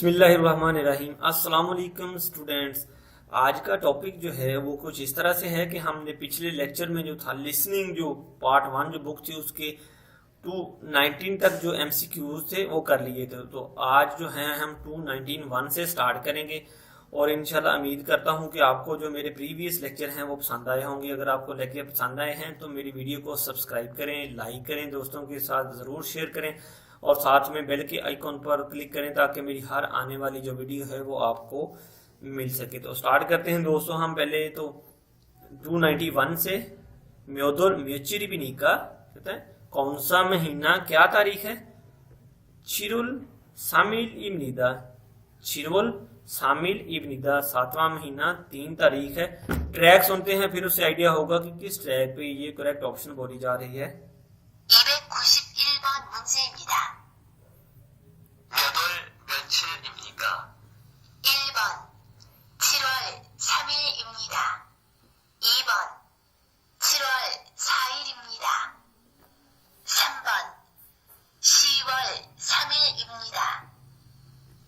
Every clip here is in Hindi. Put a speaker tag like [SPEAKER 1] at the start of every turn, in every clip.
[SPEAKER 1] बिस्मिल्लाहिर्रहमानिर्रहीम। अस्सलाम वालेकुम स्टूडेंट्स। आज का टॉपिक जो है वो कुछ इस तरह से है कि हमने पिछले लेक्चर में जो था लिसनिंग जो पार्ट 1 जो बुक थी उसके 219 तक जो एमसीक्यूज थे वो कर लिए थे। तो आज जो है हम 219 से स्टार्ट करेंगे और इंशाल्लाह उम्मीद करता हूं कि आपको जो मेरे प्रीवियस लेक्चर हैं वो पसंद आए होंगे। अगर आपको लेक्चर पसंद आए हैं तो मेरी वीडियो को सब्सक्राइब करें, लाइक करें, दोस्तों के साथ ज़रूर शेयर करें और साथ में बेल के आइकॉन पर क्लिक करें ताकि मेरी हर आने वाली जो वीडियो है वो आपको मिल सके। तो स्टार्ट करते हैं दोस्तों। हम पहले तो 291 से म्योदुल म्योचिरिबिनी का कहते हैं कौन सा महीना क्या तारीख है? चिरुल सामिल इब्निदा। चिरुल सामिल इब्निदा 7वां महीना 3 तारीख है। ट्रैक सुनते हैं फिर उससे आइडिया होगा कि किस ट्रैक पे ये करेक्ट ऑप्शन बोली जा रही है।
[SPEAKER 2] 291번 문제입니다. 몇 월 며칠입니까? 1번 7월 3일입니다. 2번 7월 4일입니다. 3번 10월 3일입니다.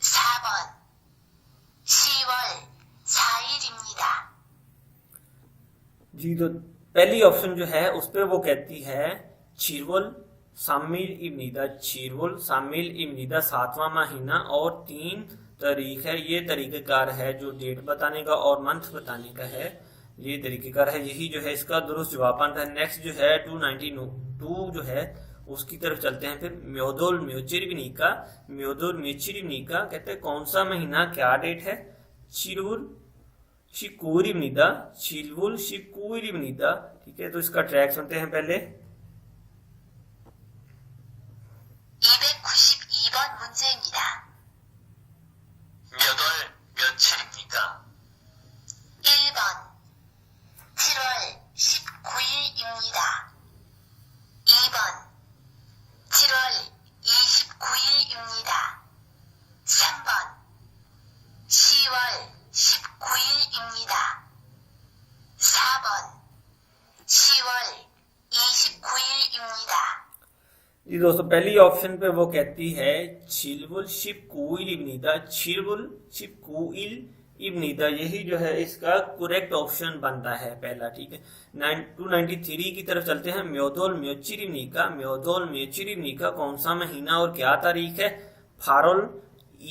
[SPEAKER 2] 4번 10월 4일입니다.
[SPEAKER 1] जी, तो पहली ऑप्शन जो है उस पे वो कहती है चिरवल सामिल इब्निदा। चिरवल सामिल इब्निदा 7वां महीना और 3 तारीख है। ये तरीकेकार है जो डेट बताने का और मंथ बताने का है, ये तरीकेकार है। यही जो है इसका दुरुस्त जवाब आता है। नेक्स्ट जो है 292 जो है उसकी तरफ चलते हैं। फिर म्योदुल म्योचिरिबिनी का। म्योदुल म्योचिरिबिनी का कहते हैं कौन सा महीना क्या डेट है? चिरुल शिकुरिबिनिदा। चिरुल शिकुरिबिनिदा। ठीक है, तो इसका ट्रैक सुनते हैं पहले।
[SPEAKER 2] 292번 문제입니다. 몇 월 며칠입니까? 1번 7월 19일입니다. 2번 7월 29일입니다. 3번 10월 19일입니다. 4번 10월 29일입니다.
[SPEAKER 1] जी दोस्तों, पहली ऑप्शन पे वो कहती है चिलवुल शिप कुइल इब्निदा। चिलवुल शिप कुइल इब्निदा, यही जो है इसका करेक्ट ऑप्शन बनता है पहला। ठीक है, 293 की तरफ चलते हैं। म्योदुल म्योचिरिबिनी का। म्योदुल म्योचिरिबिनी का कौन सा महीना और क्या तारीख है? फारुल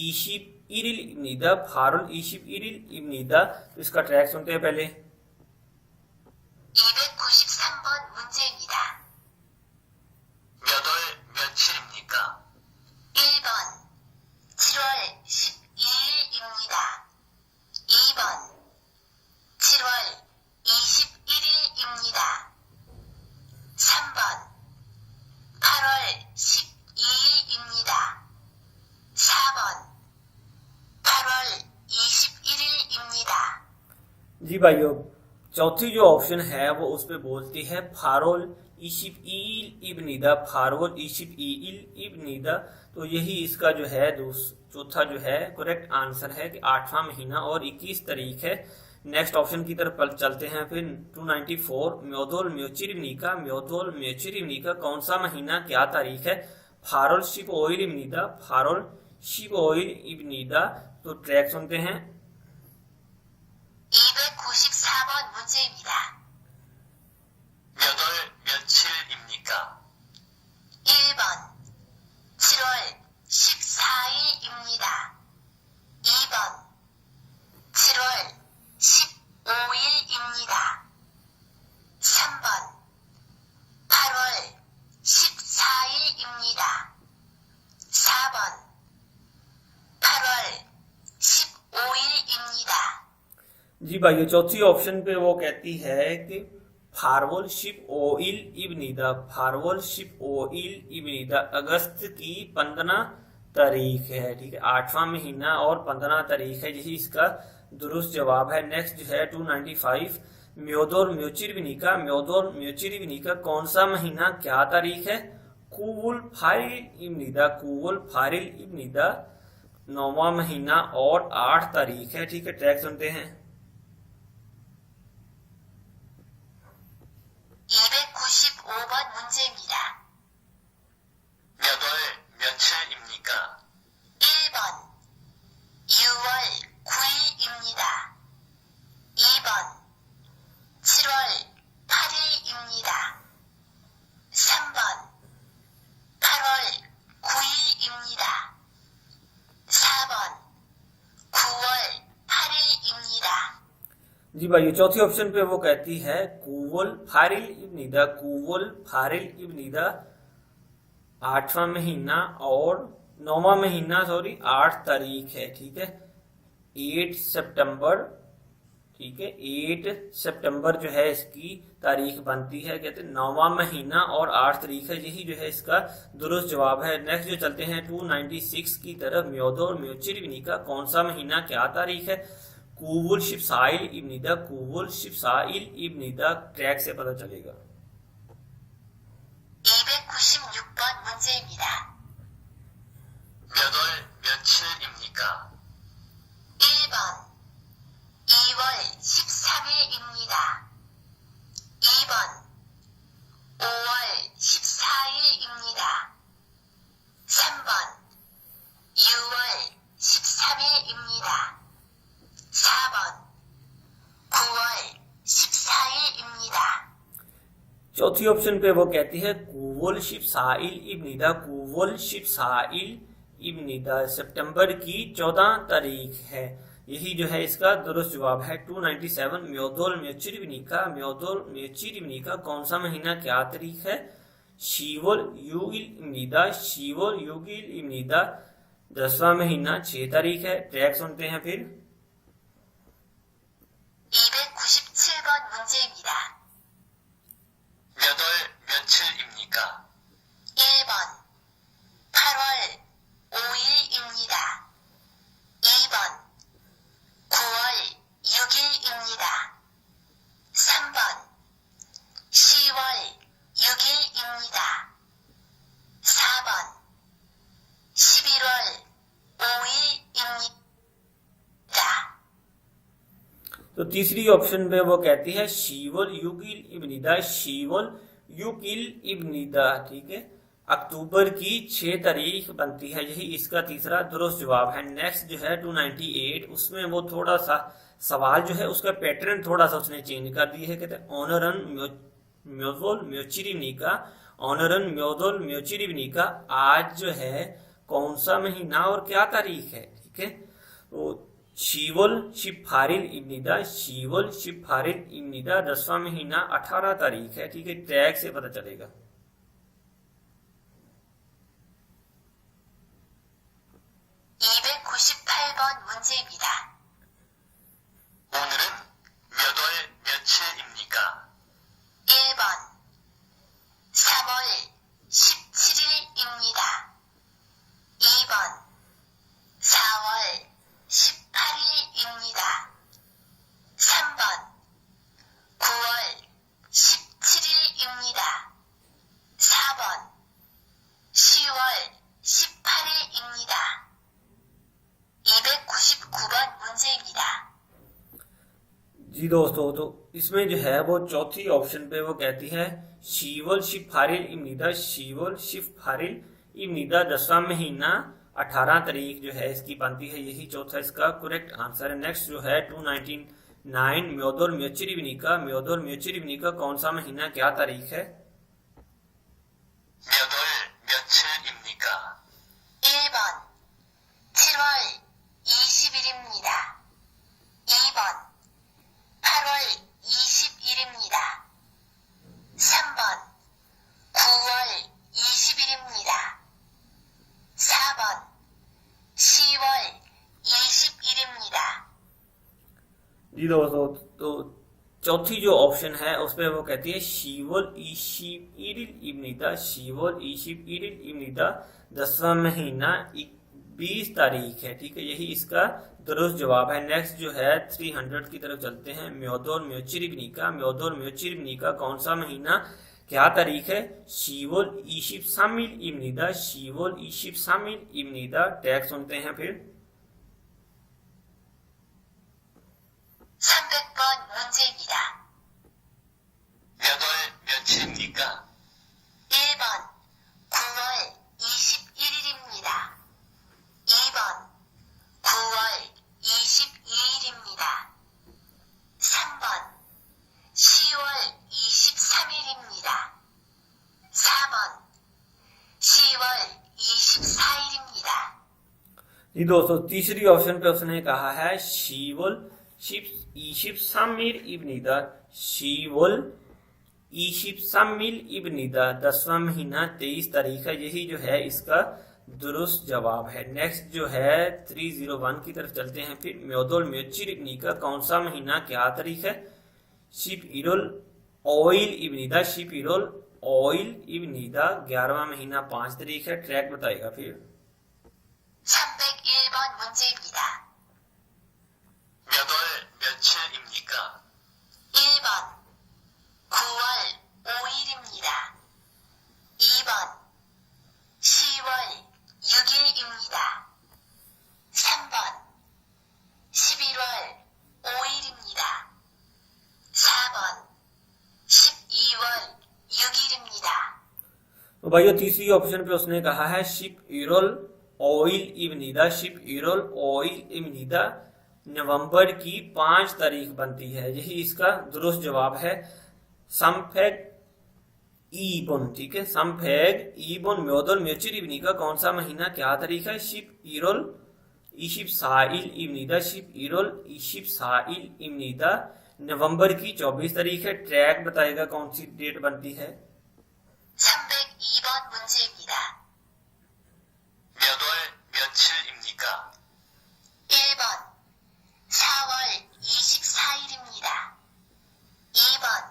[SPEAKER 1] ईशिप इरिल इब्निदा। फारुल ईशिप इरिल इब्निदा। तो इसका ट्रैक सुनते हैं पहले।
[SPEAKER 2] 293번 문제입니다. 몇 월 며칠입니까? 1번 7월 12일입니다. 2번 7월 21일입니다. 3번 8월 12일입니다. 4번 8월 21일입니다.
[SPEAKER 1] जी भाइयों, चौथी जो ऑप्शन है वो उस पे बोलती है फारोल इशिप ईल इब्निदा। फारोल इशिप ईल इब्निदा। तो यही इसका जो है चौथा जो है करेक्ट आंसर है कि 8वां महीना और 21 तारीख है। नेक्स्ट ऑप्शन की तरफ चलते हैं। फिर 294 म्योदुल म्योचिरिबिनी का। म्योदुल म्योचिरिबिनी का कौन सा महीना क्या तारीख है? फारोल शिप ओइल इब्निदा। फारोल शिप ओइल इब्निदा। तो ट्रैक सुनते हैं।
[SPEAKER 2] 294번 문제입니다. 몇 월 며칠입니까? 1번 7월 14일입니다. 2번 7월 15일입니다. 3번 8월 14일입니다. 4번 8월 15일입니다.
[SPEAKER 1] जी भाइयों, चौथी ऑप्शन पे वो कहती है कि फारवल शिप ओइल इब्निदा। फारवल शिप ओइल इब्निदा अगस्त की 15 तारीख है। ठीक है, 8वां महीना और 15 तारीख है, यही इसका दुरुस्त जवाब है। नेक्स्ट जो है 295 म्योदुल म्योचिरिबिनी का। म्योदुल म्योचिरिबिनी का कौन सा महीना क्या तारीख है? कुवुल फारिल इब्निदा। कुवुल फारिल इब्निदा 9वां महीना और 8 तारीख है। ठीक है, ट्रैक सुनते हैं।
[SPEAKER 2] 295번 문제입니다. 몇 월 며칠입니까? 1번
[SPEAKER 1] जी भाई, चौथी ऑप्शन पे वो कहती है कुवल फारिल इब्निदा, कुवल फारिल इब्निदा 8वां महीना और 9वां महीना, सॉरी 8 तारीख है, ठीक है, 8 सितंबर, ठीक है, 8 सितंबर जो है इसकी तारीख बनती है, कहते हैं 9वां महीना और 8 तारीख है, यही जो है इसका दुरुस्त जवाब है। नेक्स्ट जो चलते हैं 296 की तरफ, म्योदो और म्योचिरविनी का कौन सा महीना क्या तारीख है? कुवुल शिप्साइल इब्निदा, कुवुल शिप्साइल इब्निदा, ट्रैक से पता चलेगा।
[SPEAKER 2] 296번 문제입니다.
[SPEAKER 3] 몇 월 며칠입니까?
[SPEAKER 2] 1번 2월 13일입니다. 2번 5월 14일입니다. 3번 6월 13일입니다. 4번 9월 14일입니다.
[SPEAKER 1] चौथी ऑप्शन पे वो कहती है कुवुल शिप्साइल इब्निदा, कुवुल शिप्साइल इब्निदा सितंबर की 14 तारीख है, यही जो है इसका दुरुस्त जवाब है। 297 म्योदोल म्योचिरविनी का, म्योदोल म्योचिरविनी का कौन सा महीना क्या तारीख है? शीवल युगिल इब्निदा, शीवल युगिल इब्निदा 10वां महीना 6 तारीख है। ट्रैक सुनते हैं फिर।
[SPEAKER 2] 297번 문제입니다.
[SPEAKER 3] 몇 월 며칠입니까?
[SPEAKER 2] 1번 8월 5일입니다. 2번 9월 6일입니다. 3번 10월 6일입니다. 4번 11월 5일입니다.
[SPEAKER 1] तो तीसरी ऑप्शन पे वो कहती है शीवल युगिल इब्निदा, शीवल युगिल इब्निदा, ठीक है, अक्टूबर की 6 तारीख बनती है, यही इसका तीसरा दुरुस्त जवाब है। नेक्स्ट जो है 298, उसमें वो थोड़ा सा सवाल जो है उसका पैटर्न थोड़ा सा उसने चेंज कर दिया है। कहते हैं ऑनरन म्योदोल म्योचिरविनी का, ऑनरन म्योदोल म्योचिरविनी का आज जो है कौन सा महीना और क्या तारीख है, ठीक है। तो शीवल शिफारिल इब्निदा, शीवल शिफारिल इब्निदा 10वां महीना 18 तारीख है, ठीक है, ट्रैक से पता चलेगा।
[SPEAKER 2] 298번 문제입니다.
[SPEAKER 3] 오늘은 몇 월 며칠입니까?
[SPEAKER 2] 1번 3월 17일입니다. 2번 4월 18일입니다. 3번 9월 17일입니다. 4번 10월 18일입니다. 299번 문제입니다.
[SPEAKER 1] जी दोस्तों, तो इसमें जो है वो चौथी ऑप्शन पे वो कहती है शीवल शिफारिल इब्निदा, शीवल शिफारिल इब्निदा 10वां महीना 18 तारीख जो है इसकी बनती है, यही चौथा इसका करेक्ट आंसर है। नेक्स्ट जो है 299 म्योदोल म्योचिरविनी का, म्योदोल म्योचिरविनी का कौन सा महीना क्या तारीख है?
[SPEAKER 3] 몇 월 며칠입니까?
[SPEAKER 2] 1번 7월 20일입니다. 2번 8월 20일입니다. 3번 9월 20일입니다. 4번 10월 20일입니다.
[SPEAKER 1] जी दोस्तों, तो चौथी जो ऑप्शन है उस पे वो कहती है शीवल ईशिप इरिल इब्निदा, शीवल ईशिप इरिल इब्निदा 10वां महीना 20 तारीख है, ठीक है, यही इसका दुरुस्त जवाब है। नेक्स्ट जो है 300 की तरफ चलते हैं। म्योदोल म्योचिरविनी का, म्योदोल म्योचिरविनी का कौन सा महीना क्या तारीख है? शीवल ईशिप सामिल इब्निदा, शीवल ईशिप सामिल इब्निदा, टैग सुनते हैं फिर।
[SPEAKER 2] 300번 문제입니다.
[SPEAKER 3] 몇 월 며칠입니까?
[SPEAKER 2] 1번 9월 21일입니다. 2번 9월 22일입니다. 3번 10월 23일입니다. 4번 10월 24일입니다.
[SPEAKER 1] जी दोस्तों, तीसरी ऑप्शन पे उसने कहा है शीवल ईशिप्सामिर इब्निदा शीवल ईशिप्सामिल इब्निदा 10वां महीना 23 तारीख है, यही जो है इसका दुरुस्त जवाब है। नेक्स्ट जो है 301 की तरफ चलते हैं। फिर म्योदोल म्योचिर इब्नी का कौन सा महीना क्या तारीख है? शिप इरोल ऑयल इब्निदा शिप इरोल ऑयल इब्निदा 11वां महीना 5 तारीख है। ट्रैक बताएगा फिर।
[SPEAKER 2] 301번 문제입니다.
[SPEAKER 3] 몇 월 며칠입니까?
[SPEAKER 2] 1번 9월 5일입니다. 2번 10월 6일입니다. 3번 11월 5일입니다. 4번 12월 6일입니다.
[SPEAKER 1] तो भाइयों तीसरी ऑप्शन पे उसने कहा है शिप यूरोल ऑयल इब्निदा शिप यूरोल ऑयल इब्निदा नवंबर की 5 तारीख बनती है, यही इसका दुरुस्त जवाब है। समफेग ईबन, ठीक है, समफेग ईबन म्योदल म्योचिर इब्नी का कौन सा महीना क्या तारीख है? शिप यूरोल इशिप साइल इब्निदा शिप यूरोल इशिप साइल इब्निदा नवंबर की 24 तारीख है। ट्रैक बताएगा कौन सी डेट बनती है।
[SPEAKER 2] 302번 문제입니다.
[SPEAKER 3] 몇 월 며칠입니까?
[SPEAKER 2] 1번 4월 24일입니다. 2번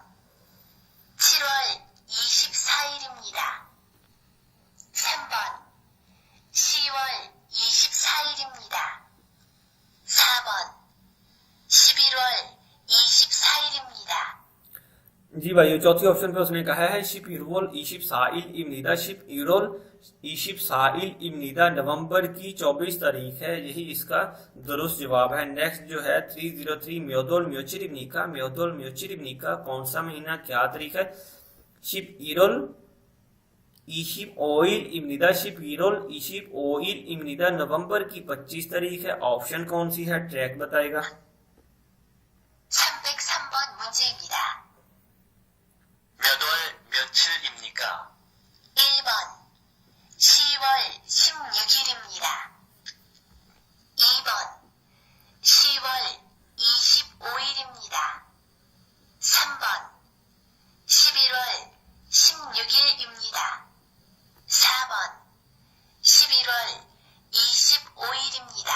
[SPEAKER 2] 7월 24일입니다. 3번 10월 24일입니다. 4번 11월 24일입니다.
[SPEAKER 1] जी भाइयों चौथी ऑप्शन पे उसने कहा है शिप यूरोल इशिप साइल इब्निदा शिप यूरोल इशिप साइल इब्निदा नवंबर की 24 तारीख है, यही इसका दुरुस्त जवाब है। नेक्स्ट जो है 303 म्योदोल म्योचिर इब्नी का म्योदोल म्योचिर इब्नी का कौन सा महीना क्या तारीख है? शिप यूरोल इशिप ऑयल इब्निदा शिप यूरोल इशिप ऑयल इब्निदा नवंबर की 25 तारीख है। ऑप्शन कौन सी है? ट्रैक बताएगा।
[SPEAKER 2] 303번 문제입니다.
[SPEAKER 3] 몇 월 며칠입니까?
[SPEAKER 2] 1번 10월 16일입니다. 2번 10월 25일입니다. 3번 11월 16일입니다. 4번 11월 25일입니다.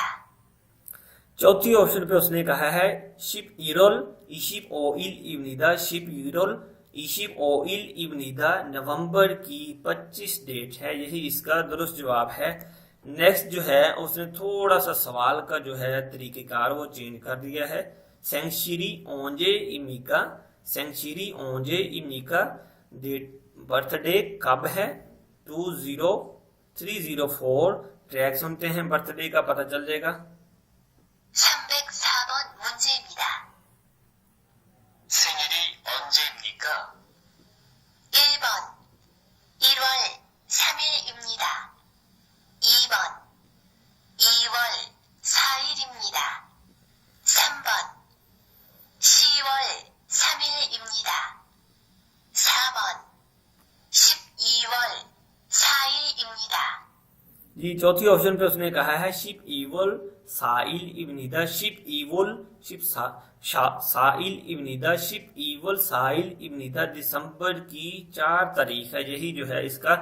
[SPEAKER 1] चौथी ऑप्शन पे उसने कहा है शिप यूरोल इशिप ऑयल इब्निदा शिप यूरोल इशिप ऑयल इब्निदा नवंबर की 25 डेट है, यही इसका दुरुस्त जवाब है। नेक्स्ट जो है उसने थोड़ा सा सवाल का जो है तरीकेकार वो चेंज कर दिया है। सेंचुरी ओंजे इमिका सेंचुरी ओंजे इमिका डेट बर्थडे कब है? 20304। ट्रैक सुनते हैं, बर्थडे का पता चल जाएगा।
[SPEAKER 2] 304번 문제입니다.
[SPEAKER 3] 생일이 언제입니까?
[SPEAKER 2] 1번 1월 3일입니다. 2번 2월 4일입니다. 3번 10월 3일입니다. 4번 12월 4일입니다.
[SPEAKER 1] जी चौथी ऑप्शन पे उसने कहा है शिप ईवल साइल इब्निदा शिप ईवल शिप साइल इब्निदा शिप ईवल साइल इब्निदा दिसंबर की 4 तारीख है, यही जो है इसका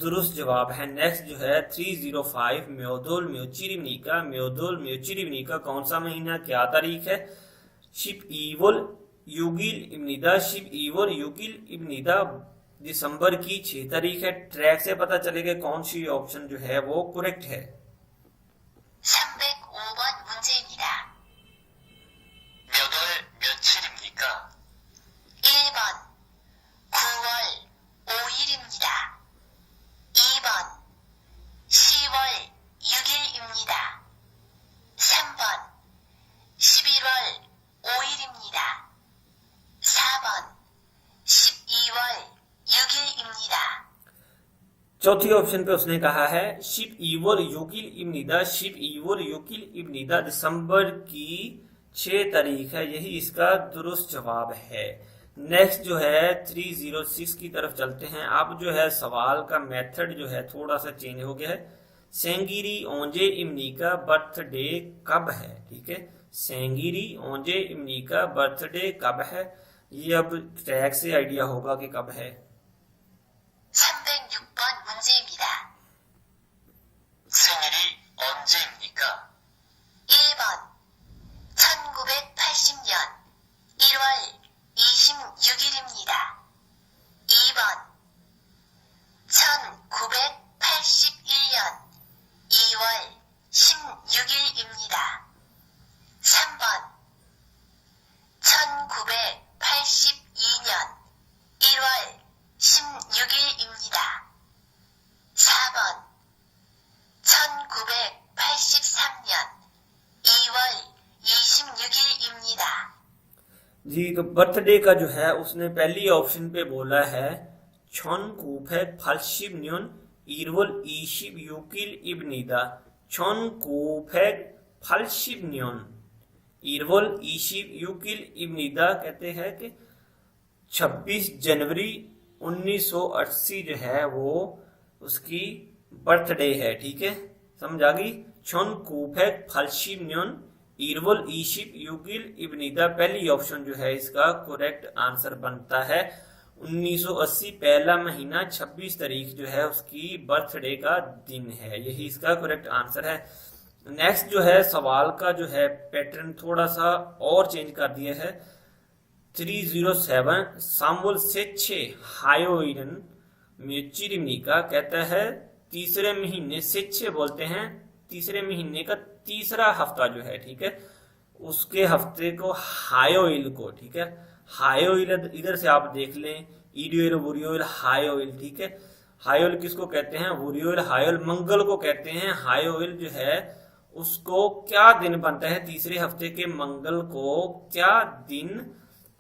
[SPEAKER 1] दुरुस्त जवाब है। नेक्स्ट जो है 305 म्योदोल म्योचिर इब्नी का म्योदोल म्योचिर इब्नी का कौन सा महीना क्या तारीख है? शिप ईवल युगिल इब्निदा शिप ईवल युगिल इब्निदा दिसंबर की 6 तारीख है। ट्रैक से पता चलेगा कौन सी ऑप्शन जो है वो करेक्ट है।
[SPEAKER 2] 305번 문제입니다.
[SPEAKER 3] 몇 월 며칠입니까?
[SPEAKER 2] 1번 9월 5일입니다. 2번 10월 6일입니다. 3번 11월 5일입니다. 4번 12월 6일입니다.
[SPEAKER 1] चौथी ऑप्शन पे उसने कहा है शिप ईवल युगिल इब्निदा शिप ईवल युगिल इब्निदा दिसंबर की 6 तारीख है, यही इसका दुरुस्त जवाब है। नेक्स्ट जो है 306 की तरफ चलते हैं। अब जो है सवाल का मेथड जो है थोड़ा सा चेंज हो गया है। सेंगिरी ओंजे इब्नी का बर्थडे कब है? ठीक है, सेंगिरी ओंजे इमनी का बर्थडे कब है? ये अब टैग से आइडिया होगा कि कब है।
[SPEAKER 2] 306번 문제입니다.
[SPEAKER 3] 생일이 언제입니까?
[SPEAKER 2] 1번 1980년 1월 26일입니다. 2번 1981년 2월 16일입니다. 3번 1982년 1월 16일입니다. 4번 1983년 2월 26일입니다.
[SPEAKER 1] जी तो बर्थडे का जो है उसने पहली ऑप्शन पे बोला है छन कूफेक फलशिबन्योन इरवल ईशिब यूकिल इब्निदा। छन कूफेक फलशिबन्योन इरवल ईशिब यूकिल इब्निदा कहते हैं कि 26 जनवरी 1980 जो है वो उसकी बर्थडे है। ठीक है, समझ आ गई। छन कूफेक फलशिबन्योन इरवल ईशिप यूकिल इब्निदा पहली ऑप्शन जो है इसका करेक्ट आंसर बनता है। 1980 पहला महीना 26 तारीख जो है उसकी बर्थडे का दिन है, यही इसका करेक्ट आंसर है। नेक्स्ट जो है सवाल का जो है पैटर्न थोड़ा सा और चेंज कर दिया है। 307 सामुल सेच्छे हायोइरन म्यूचिरिमी का कहता है तीसरे महीने सेच्छे बोलते हैं, तीसरे महीने का तीसरा हफ्ता जो है, ठीक है, उसके हफ्ते को हायोइल को, ठीक है, हायोइल इधर से आप देख लें, ईडियोइल वुरियोइल हायोइल, ठीक है। हायोइल किसको कहते हैं? वुरियोइल हायोइल मंगल को कहते हैं। हायोइल जो है उसको क्या दिन बनता है? तीसरे हफ्ते के मंगल को क्या दिन,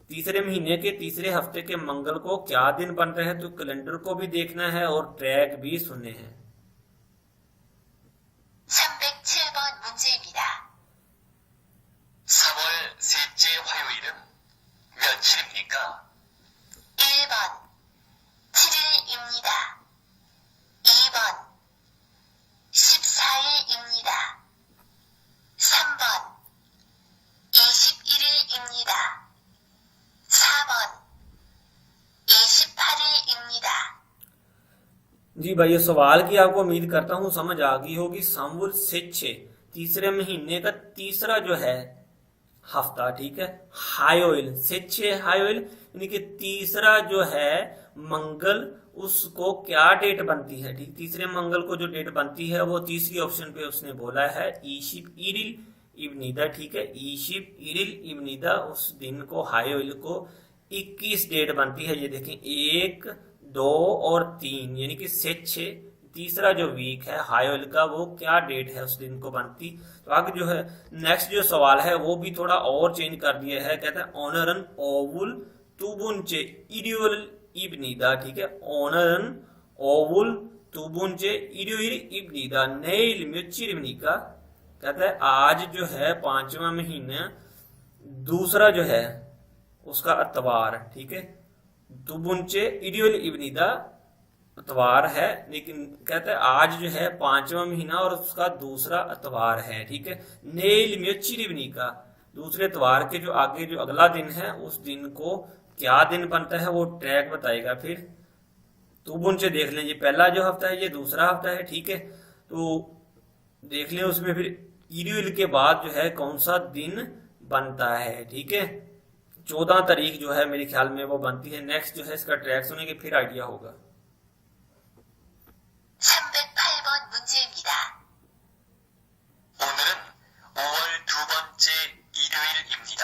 [SPEAKER 1] तीसरे महीने के तीसरे हफ्ते के मंगल को क्या दिन बनता है? तो कैलेंडर को भी देखना है और ट्रैक भी सुनने हैं।
[SPEAKER 2] 307번 문제입니다.
[SPEAKER 3] 3월 셋째 화요일은 며칠입니까?
[SPEAKER 2] 1번 7일입니다. 2번 14일입니다. 3번 21일입니다. 4번 28일입니다.
[SPEAKER 1] जी भाई, ये सवाल की आपको उम्मीद करता हूँ समझ आ गई होगी। सामुल सेच्छे तीसरे महीने का तीसरा जो है हफ्ता, ठीक है। हायोइल सेच्छे हायोइल यानी कि तीसरा जो है मंगल, उसको क्या डेट बनती है? ठीक, तीसरे मंगल को जो डेट बनती है वो तीसरी ऑप्शन पे उसने बोला है ईशिप इरिल इब्निदा, ठीक है। ईशिप इरिल इब्निदा उस दिन को हायोइल को 21 डेट बनती है। ये देखें 1, 2 और 3 यानी कि सेच्छे तीसरा जो वीक है हायोइल का वो क्या डेट है उस दिन को बनती। तो आगे जो है नेक्स्ट जो सवाल है वो भी थोड़ा और चेंज कर दिया है। कहता है ऑनरन ओवुल तुबुंचे इडियोल इब्निदा, ठीक है। ऑनरन ओवुल तुबुंचे इडियोल इब्निदा नेल म्यूचिरिमनिका कहता है आज जो है 5वां महीना दूसरा जो है उसका अतवार, ठीक है। तुबुंचे इडियोल इब्निदा अतवार है, लेकिन कहता है आज जो है 5वां महीना और उसका दूसरा अतवार है, ठीक है। नेल म्यूचिरिमनी का दूसरे अतवार के जो आगे जो अगला दिन है उस दिन को क्या दिन बनता है वो ट्रैक बताएगा। फिर तुबुंचे देख लें, ये पहला जो हफ्ता है ये दूसरा हफ्ता है, ठीक है। तो देख लें उसमें फिर इडियोल के बाद जो है कौन सा दिन बनता है, ठीक है। 14 तारीख जो है मेरे ख्याल में वो बनती है। नेक्स्ट जो है इसका ट्रैक सुनेंगे फिर आइडिया होगा।
[SPEAKER 2] 308번 문제입니다.
[SPEAKER 3] 오늘은 5월 두 번째 일요일입니다.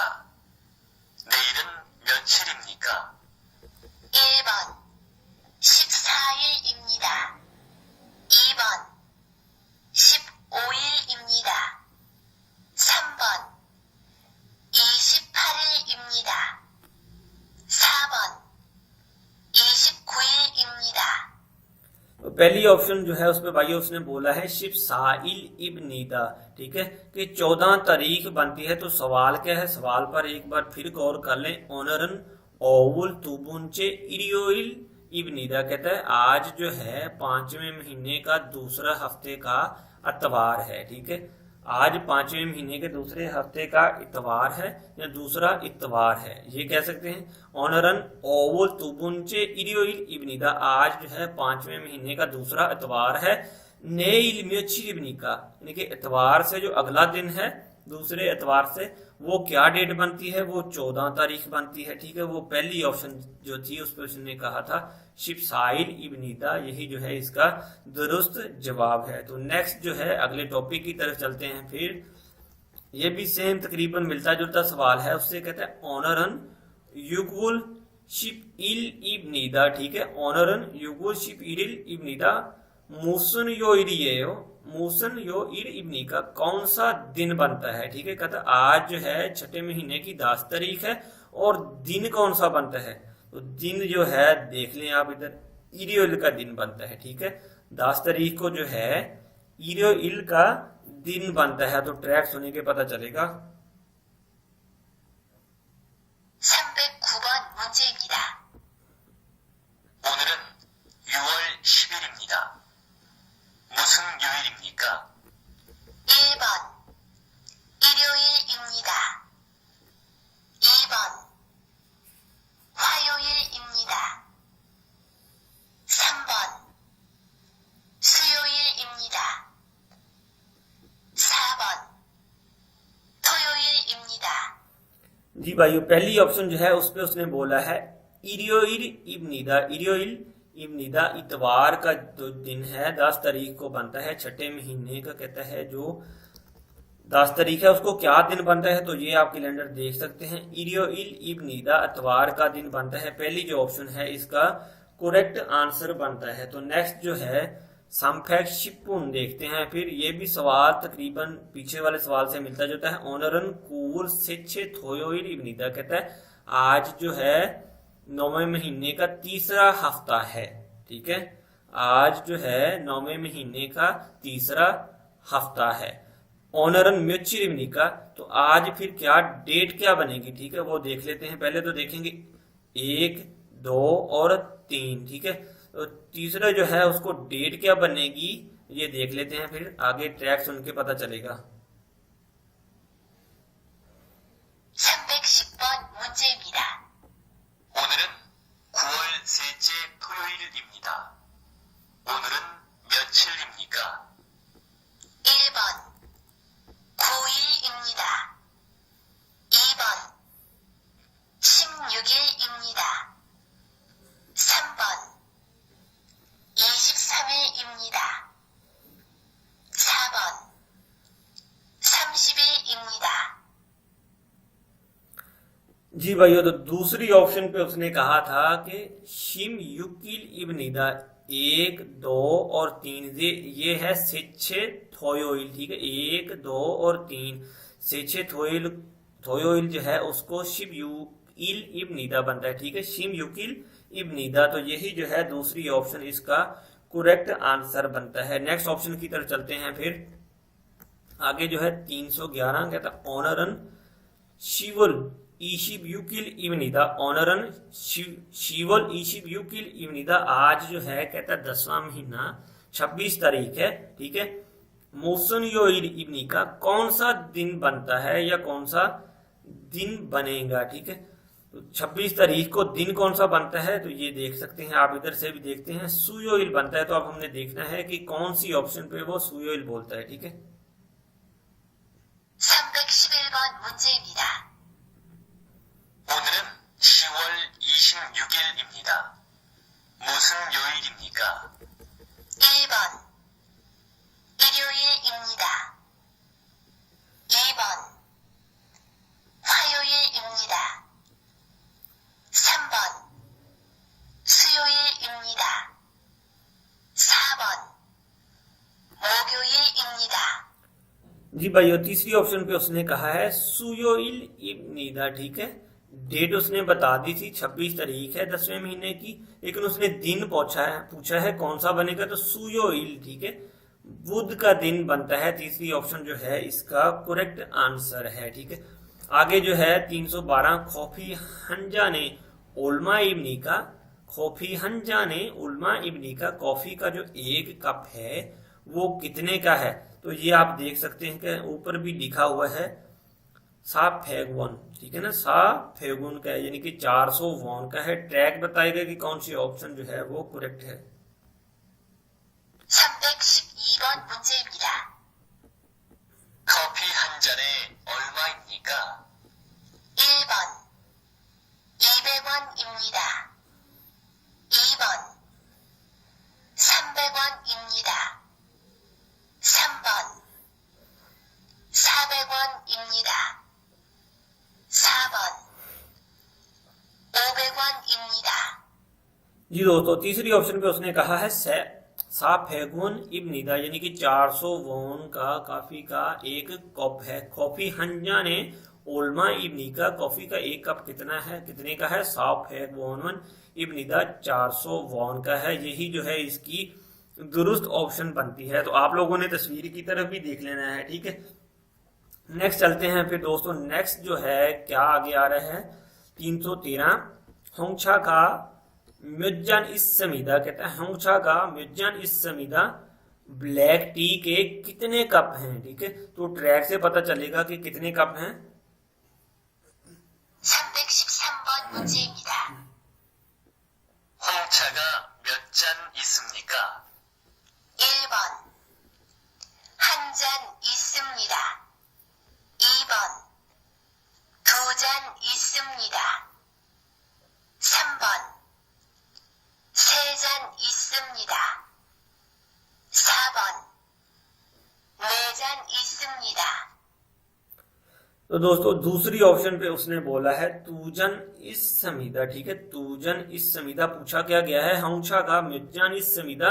[SPEAKER 3] 내일은 며칠입니까?
[SPEAKER 2] 1번 14일입니다. 2번 15일입니다. 3번 28일입니다. 4번 29일입니다.
[SPEAKER 1] पहली ऑप्शन जो है उसमें भाई उसने बोला है शिप साइल इब्निदा, ठीक है, कि 14 तारीख बनती है। तो सवाल क्या है? सवाल पर एक बार फिर गौर कर लें। ऑनरन ओवुल तुबुंचे इडियोइल इब्निदा कहता है आज जो है 5वें महीने का दूसरा हफ्ते का अतवार है, ठीक है। आज 5वें महीने के दूसरे हफ्ते का इतवार है या दूसरा इतवार है, ये कह सकते हैं। ऑनरन ओवल तुबुंचे इरियोइल इब्निदा, आज जो है 5वें महीने का दूसरा इतवार है। नेइल म्योचिर इब्निका, यानी कि इतवार से जो अगला दिन है दूसरे इतवार से, वो क्या डेट बनती है, वो 14 तारीख बनती है, ठीक है। वो पहली ऑप्शन जो थी उस पर उसने कहा था शिप्साइल इब्निदा, यही जो है इसका दुरुस्त जवाब है। तो नेक्स्ट जो है अगले टॉपिक की तरफ चलते हैं। फिर ये भी सेम तकरीबन मिलता जुलता सवाल है, उससे कहते हैं ऑनरन युगुल शिप इल इब्निदा, ठीक है। ऑनरन युगुल शिप इल इब्निदा मूसन यो इरियो, मूसन यो इर इब्नी का कौन सा दिन बनता है, ठीक है। कहता आज जो है 6ठे महीने की 10 तारीख है और दिन कौन सा बनता है, तो दिन जो है देख लें आप इधर, इरियोइल का दिन बनता है, ठीक है। 10 तारीख को जो है इरियोइल का दिन बनता है, तो ट्रैक सुने के पता चलेगा।
[SPEAKER 2] 309번 문제입니다.
[SPEAKER 3] 오늘은 6월 10일입니다. 무슨 요일입니까?
[SPEAKER 2] 1번 일요일입니다. 2번 화요일입니다. 3번 수요일입니다. 4번 토요일입니다.
[SPEAKER 1] जी भाइयों, पहली ऑप्शन जो है उस पे उसने बोला है इरियोइल इब्निदा, इरियोइल इब्निदा इतवार का जो दिन है 10 तारीख को बनता है 6ठे महीने का, कहता है जो 10 तारीख है उसको क्या दिन बनता है, तो ये आप कैलेंडर देख सकते हैं। इरियोइल इब्निदा इतवार का दिन बनता है, पहली जो ऑप्शन है इसका करेक्ट आंसर बनता है। तो नेक्स्ट जो है समफेक्ट शिपुन देखते हैं। फिर ये भी सवाल तकरीबन पीछे वाले सवाल से मिलता जुलता है। ऑनरन कूर सेचे थोयोइल इब्निदा, कहता है आज जो है 9वें महीने का तीसरा हफ्ता है, ठीक है। आज जो है 9वें महीने का तीसरा हफ्ता है। ऑनरन म्योचिर इब्निका, तो आज फिर क्या डेट क्या बनेगी, ठीक है, वो देख लेते हैं। पहले तो देखेंगे 1, 2 और 3, ठीक है। तो तीसरा जो है उसको डेट क्या बनेगी ये देख लेते हैं, फिर आगे ट्रैक सुन के पता चलेगा।
[SPEAKER 2] 310번 문제입니다.
[SPEAKER 3] 오늘은 9월 셋째 토요일입니다. 오늘은 며칠입니까?
[SPEAKER 2] 1번 9일입니다. 2번 16일입니다. 3번 23일입니다. 4번 30일입니다.
[SPEAKER 1] जी भाइयों, तो दूसरी ऑप्शन पे उसने कहा था कि शिम युकिल इब्निदा 1, 2 और 3, ये है सेचे थोयोइल, ठीक है। 1, 2 और 3 सेचे थोयोइल, थोयोइल जो है उसको शिम युकिल इब्निदा बनता है, ठीक है। शिम युकिल इब्निदा, तो यही जो है दूसरी ऑप्शन इसका करेक्ट आंसर बनता है। नेक्स्ट ऑप्शन की तरफ चलते हैं। फिर आगे जो है 311 कहता ऑनरन शिवल ईशिब युकिल इब्निदा, ऑनरन शिवल ईशिब युकिल इब्निदा, आज जो है कहता 10वां महीना 26 तारीख है, ठीक है। मोसन योइल इब्नी का कौन सा दिन बनता है या कौन सा दिन बनेगा, ठीक है। तो 26 तारीख को दिन कौन सा बनता है, तो ये देख सकते हैं आप, इधर से भी देखते हैं सुयोइल बनता है। तो अब हमने देखना है कि कौन सी ऑप्शन पे वो सुयोइल बोलता है, ठीक है।
[SPEAKER 2] 311번 문제입니다.
[SPEAKER 3] 오늘은 10월 26일입니다. 무슨 요일입니까?
[SPEAKER 2] 1번 일요일입니다. 2번 화요일입니다. 3번 수요일입니다. 4번 목요일입니다.
[SPEAKER 1] जी भाइयों, तीसरी ऑप्शन पे उसने कहा है सुयोइल इब्निदा, ठीक है। डेट उसने बता दी थी 26 तारीख है 10वें महीने की, लेकिन उसने दिन पूछा है कौन सा बनेगा, तो सुयोइल, ठीक है, बुध का दिन बनता है। तीसरी ऑप्शन जो है इसका करेक्ट आंसर है, ठीक है। आगे जो है 312 खोफी हंजा ने उल्मा इब्नी का, खोफी हंजा ने उल्मा इब्नी का कॉफी का जो 1 कप है वो कितने का है। तो ये आप देख सकते हैं कि ऊपर भी लिखा हुआ है साफेगुन, ठीक है ना, साफेगुन का है, यानी कि 400 वॉन का है। ट्रैक बताएगा कि कौन सी ऑप्शन जो है वो करेक्ट है।
[SPEAKER 2] 312번 문제입니다.
[SPEAKER 3] 커피 한 잔에 얼마입니까?
[SPEAKER 2] 1번 200원입니다. 2번 300원입니다. 3번 400원입니다. 4번 500원입니다.
[SPEAKER 1] जी दोस्तों, तीसरी ऑप्शन पे उसने कहा है साफेगुन इब्निदा, यानी कि 400 वॉन का कॉफी का एक कप है। कॉफी हंजा ने ओल्मा इब्नी का कॉफी का एक कप कितना है, कितने का है, साफेगुन इब्निदा 400 वॉन का है। यही जो है इसकी दुरुस्त ऑप्शन बनती है। तो आप लोगों ने तस्वीर की तरफ भी देख लेना है, ठीक है। नेक्स्ट चलते हैं फिर दोस्तों। नेक्स्ट जो है क्या आगे आ रहा है 313 होंगछा का म्युज्जान इस समीदा, कहता है होंगछा का म्युज्जान इस समीदा ब्लैक टी के कितने कप हैं, ठीक है। तो ट्रैक से पता चलेगा कि कितने कप हैं।
[SPEAKER 2] 313번 문제입니다.
[SPEAKER 3] 홍차가 몇 잔 있습니까?
[SPEAKER 2] 1번 한 잔 있습니다. 2번 2잔 있습니다. 3번 3잔 있습니다. 4번 4잔 있습니다.
[SPEAKER 1] तो दोस्तों दूसरी ऑप्शन पे उसने बोला है तूजन इस समीदा, ठीक है। तूजन इस समीदा पूछा क्या गया है, होंगछा का म्युज्जान इस समीदा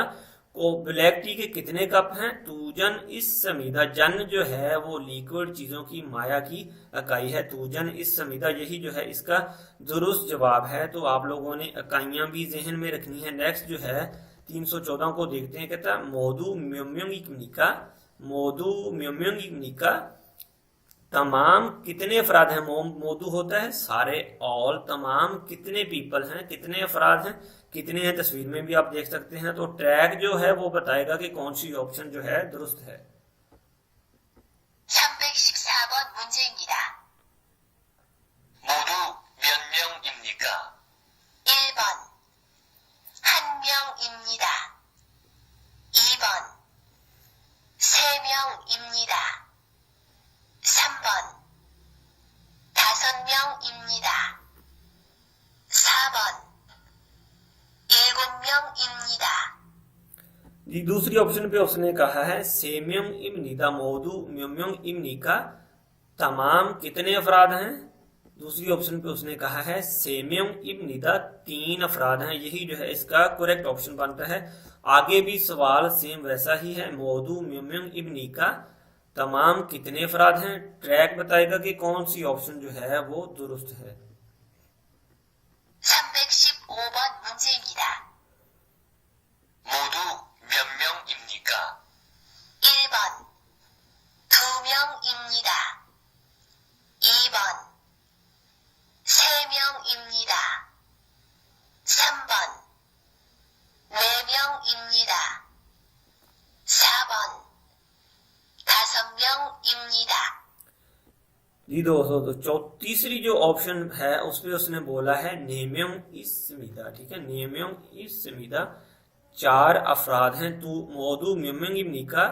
[SPEAKER 1] को ब्लैक टी के कितने कप हैं। तूजन इस समीदा, जन जो है वो लिक्विड चीजों की माया की इकाई है। तूजन इस समीदा, यही जो है इसका दुरुस्त जवाब है। तो आप लोगों ने इकाइयां भी जहन में रखनी है। नेक्स्ट जो है 314 को देखते हैं, कहता है मोदू म्योम्योंग इकनिका, मोदू म्योम्योंग इकनिका तमाम कितने अफराद हैं। मोदू होता है सारे, ऑल, तमाम कितने पीपल हैं, कितने अफराद हैं, कितने हैं, तस्वीर में भी आप देख सकते हैं। तो ट्रैक जो है वो बताएगा कि कौन सी ऑप्शन जो है दुरुस्त है।
[SPEAKER 2] 314번 문제입니다.
[SPEAKER 3] 모두 몇 명입니까?
[SPEAKER 2] 1번 1명입니다. 2번 3명입니다. 3번 5명입니다. 4번 7명입니다.
[SPEAKER 1] दूसरी ऑप्शन पे उसने कहा है सेम्यम इब्निदा मोदू म्योम्योंग इब्नी का तमाम कितने अफराद हैं। दूसरी ऑप्शन पे उसने कहा है सेम्यम इब्निदा 3 अफराद हैं। यही जो है इसका करेक्ट ऑप्शन बनता है। आगे भी सवाल सेम वैसा ही है, मोदू म्योम्योंग इब्नी का तमाम कितने अफराद हैं। ट्रैक बताएगा कि कौन सी ऑप्शन जो है वो दुरुस्त है।
[SPEAKER 2] 315번 문제입니다.
[SPEAKER 3] 모두 몇 명입니까?
[SPEAKER 2] 1번 2명입니다. 2번 3명입니다. 3번 4명입니다. 4번 5명입니다.
[SPEAKER 1] जी दोस्तों, तो तीसरी जो ऑप्शन है उसपे उसने बोला है नेम्योंग इस्मिदा, ठीक है। नेम्योंग इस्मिदा 4 अफराद हैं। तू मोदू म्योम्योंग इब्नी का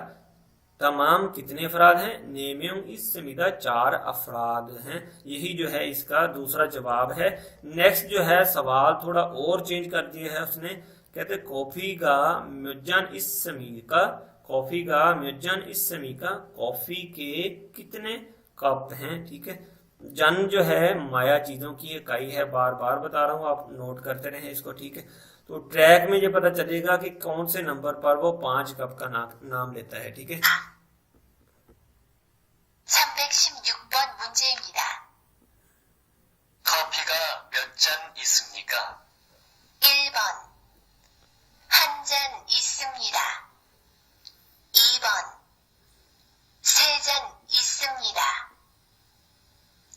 [SPEAKER 1] तमाम कितने अफराद हैं। नेम्योंग इस्मिदा 4 अफराद हैं। यही जो है इसका दूसरा जवाब है। नेक्स्ट जो है सवाल थोड़ा और चेंज कर दिया है उसने। कहते कॉफी का म्युज्जान इस्मी का, कॉफी का म्युज्जान इस्मी का कॉफी के कितने कप हैं, ठीक है। जन जो है माया चीजों की इकाई है, बार बार बता रहा हूं, आप नोट करते रहे इसको, ठीक है। तो ट्रैक में ये पता चलेगा कि कौन से नंबर पर वो 5 कप का नाम लेता है, ठीक है।
[SPEAKER 2] 316번 문제입니다.
[SPEAKER 3] 커피가 몇 잔 있습니까?
[SPEAKER 2] 1번 1잔 있습니다. 2번 3잔 있습니다.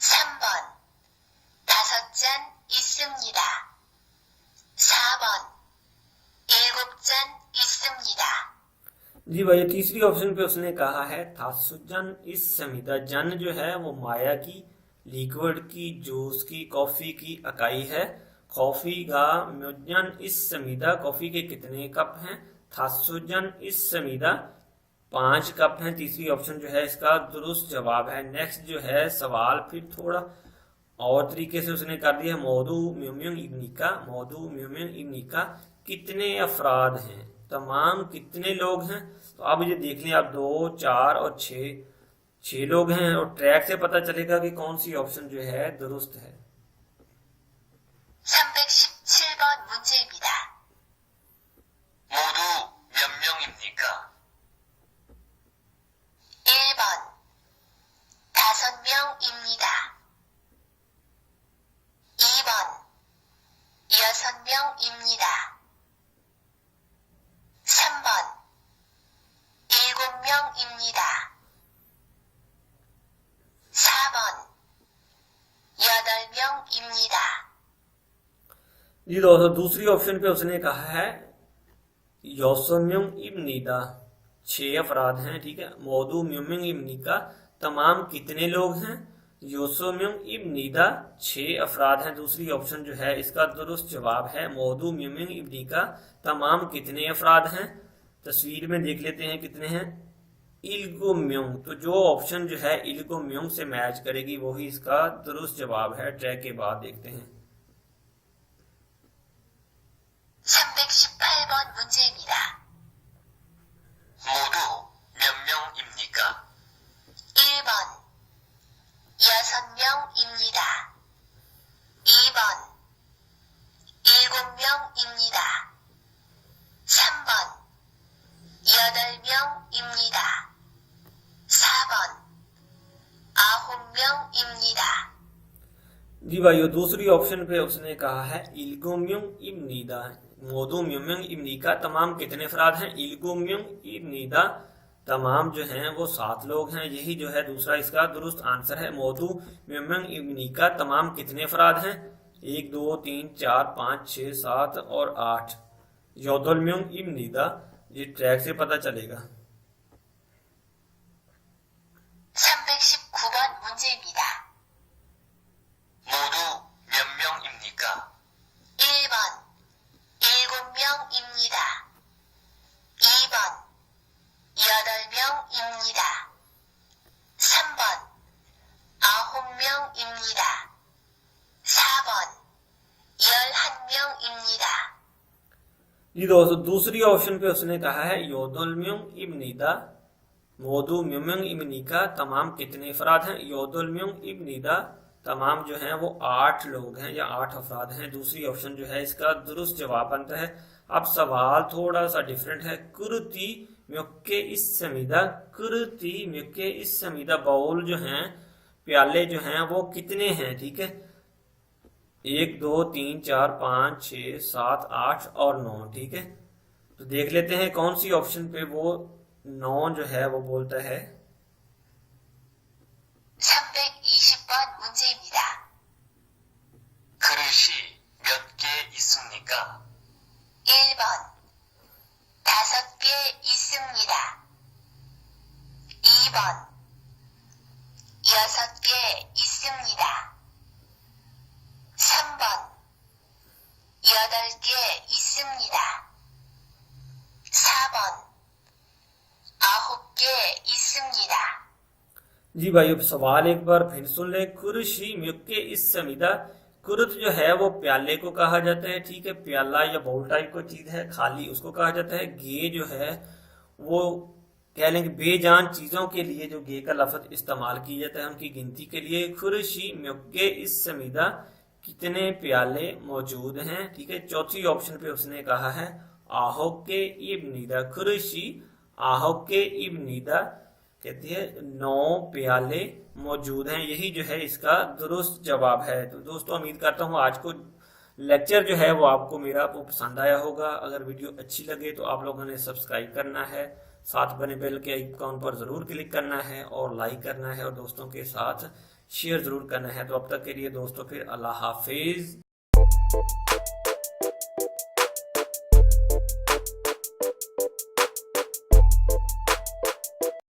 [SPEAKER 2] 3번 5잔 있습니다. 4번 7잔 있습니다.
[SPEAKER 1] जी भाई, तीसरी ऑप्शन पे उसने कहा है थासुजन इस समीदा। जन जो है वो माया की, लिक्विड की, जूस की, कॉफी की इकाई है। कॉफी का म्योजन इस समीदा, कॉफी के कितने कप हैं? थासुजन इस समीदा 5 कप हैं। तीसरी ऑप्शन जो है इसका दुरुस्त जवाब है। नेक्स्ट जो है सवाल फिर थोड़ा और तरीके से उसने कर दिया। मौदू म्यूमियम इब्निका, मौदू म्यूमियम इब्निका कितने अफराद हैं? तमाम कितने लोग हैं? तो अब ये देख लें आप, 2, 4 और 6 लोग हैं। और ट्रैक से पता चलेगा कि कौन सी ऑप्शन जो है दुरुस्त है।
[SPEAKER 2] 317번 문제입니다.
[SPEAKER 3] 모두 몇 명입니까?
[SPEAKER 2] 1번 5명입니다. 2번 6명입니다. 3번 7명입니다. 4번 8명입니다.
[SPEAKER 1] जी दोस्तों, दूसरी ऑप्शन पे उसने कहा है योसम्युम इब्निदा 6 अफराद हैं। ठीक है। मौदू म्यूमिंग इब्निका तमाम कितने लोग हैं? योसोम्युम इब्निदा 6 अफराद हैं। दूसरी ऑप्शन जो है इसका दुरुस्त जवाब है। मौदू म्यूमिंग इब्निका तमाम कितने अफराद हैं? तस्वीर में देख लेते हैं कितने हैं। इल्गोम्युंग, तो जो ऑप्शन जो है इल्गोम्युंग से मैच करेगी वही इसका दुरुस्त जवाब है। ट्रैक के बाद देखते हैं।
[SPEAKER 2] 318번 문제입니다.
[SPEAKER 3] 모두 몇 명입니까?
[SPEAKER 2] 1번 6명입니다. 2번 7명입니다. 3번 8명입니다. 4번 9명입니다.
[SPEAKER 1] जी भाइयों, दूसरी ऑप्शन पे उसने कहा है इल्गोम्युम इब्निदा, मौदू म्यूमियम इब्निका तमाम कितने अफराद हैं? इल्गोम्युम इब्निदा तमाम जो हैं वो 7 लोग हैं। यही जो है दूसरा इसका दुरुस्त आंसर है। मौदू म्यूमियम इब्निका तमाम कितने अफराद हैं? 1, 2, 3, 4, 5, 6, 7 और 8। योदलम्युम इब्निदा, ये ट्रैक से पता चलेगा।
[SPEAKER 2] 319번 문제입니다.
[SPEAKER 3] 모두 몇 명입니까?
[SPEAKER 2] 1번 7명입니다. 2번 8명입니다. 3번 9명입니다. 4번 11명입니다.
[SPEAKER 1] जी दोस्तों, दूसरी ऑप्शन पे उसने कहा है योदलम्युम इब्निदा, मौदू म्यूमियम इब्निका तमाम कितने अफराद हैं? योदलम्युम इब्निदा तमाम जो हैं वो 8 लोग हैं या 8 अफराद हैं। दूसरी ऑप्शन जो है इसका दुरुस्त जवाब बनता है। अब सवाल थोड़ा सा डिफरेंट है। कुर्ती म्युक्के इस समीदा, कुर्ती म्युक्के इस समीदा बाउल जो हैं, प्याले जो हैं वो कितने हैं? ठीक है। 1, 2, 3, 4, 5, 6, 7, 8 और 9। ठीक है। तो देख लेते हैं कौन सी ऑप्शन पे वो 9 जो है वो बोलता है।
[SPEAKER 2] 320번 문제입니다.
[SPEAKER 3] 그릇이 몇 개 있습니까?
[SPEAKER 2] 1번 5개 있습니다. 2번 6개 있습니다. 3번 8개 있습니다. 4번 9개 있습니다.
[SPEAKER 1] जी भाई, अब सवाल एक बार फिर सुन ले। कुर्शी म्युक्के इस समीदा, कुर्त जो है वो प्याले को कहा जाता है। ठीक है। प्याला या बाउल टाइप कोई चीज है खाली, उसको कहा जाता है। गे जो है वो कह लेंगे बेजान चीजों के लिए जो गे का लफ्ज इस्तेमाल किया जाता है उनकी गिनती के लिए। कुर्शी म्युक्के इस समीदा कितने प्याले मौजूद हैं? ठीक है। चौथी ऑप्शन पे उसने कहा है आहोके इब्निदा, कुर्शी आहोके इब्निदा कहती है 9 प्याले मौजूद हैं। यही जो है इसका दुरुस्त जवाब है। तो दोस्तों, उम्मीद करता हूँ आज को लेक्चर जो है वो आपको मेरा वो पसंद आया होगा। अगर वीडियो अच्छी लगे तो आप लोगों ने सब्सक्राइब करना है, साथ बने बेल के आइकॉन पर जरूर क्लिक करना है और लाइक करना है और दोस्तों के साथ शेयर जरूर करना है। तो अब तक के लिए दोस्तों फिर अल्लाह हाफिज।